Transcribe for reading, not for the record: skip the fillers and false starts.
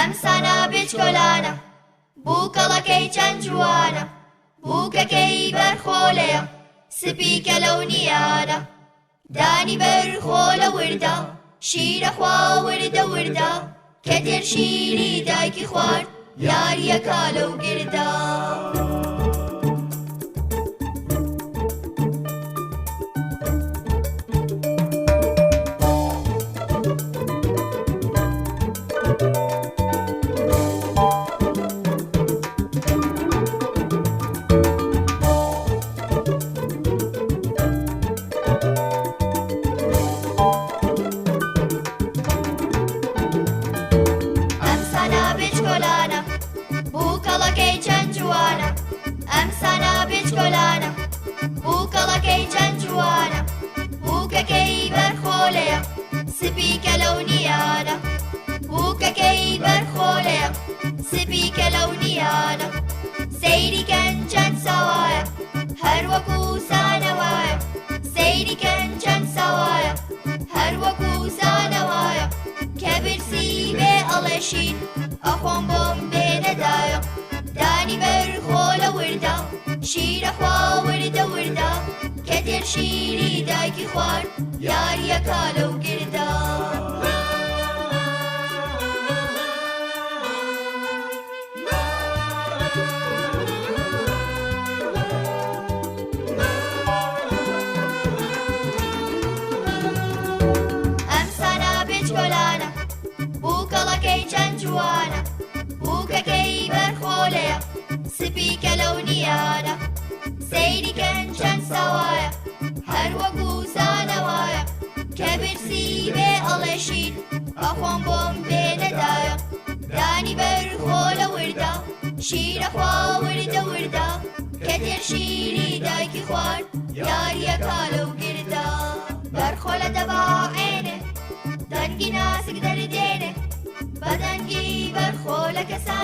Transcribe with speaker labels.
Speaker 1: ئەمسانە بچکۆلانە بووکەڵەکەی چەند جوانە بووکەکەی بەرخۆلەیە سپیکە لەو نیانە دانی بەرخۆ لە وردا شیرە خوا وردە وردە کە دێر شیری دایکی خوارد یاریەکە لەو گردا بووکەڵەکەی چەند جوانە ئەمسانە بچکۆلانە بووکەڵەکەی چەند جوانە بووکەکەی بەرخۆلەیە سپیکە لەو نیانە بووکەکەی بەرخۆلەیە سپیکە لەو نیانە سەیریکەن چەند ساوایە هەروەکو سانەوایە سەیریکەن چەند ساوایە هەروەکو سانەوایە کە برسی بێ ئەڵێشین ئەخۆم بۆم بێنەدایە دانی بەرخۆ لە وردا شیرە خوا وردە وردە کە دێر شیری دایکی خوارد یاریەکە لەو گردا ئەمسانە بچکۆلانە بووکەڵەکەی چەند جوانە بووکەکەی بەرخۆلەیە سپیکە لەو نیانە سەیریکەن چەند ساوایە هەروەکو زانەوایە کە برسی بێ ئەڵێشین ئەخۆم بۆم بێنەدایە دانی بەرخۆ لە وردا شیرە خوا وردە وردە کە دێر شیری دایکی خوارد یاریەکە لەو گردا بەرخۆ لە دەباعێنێ دەنگی ناسک دەردێنێ بەدەنگی بەرخۆ لە کەسان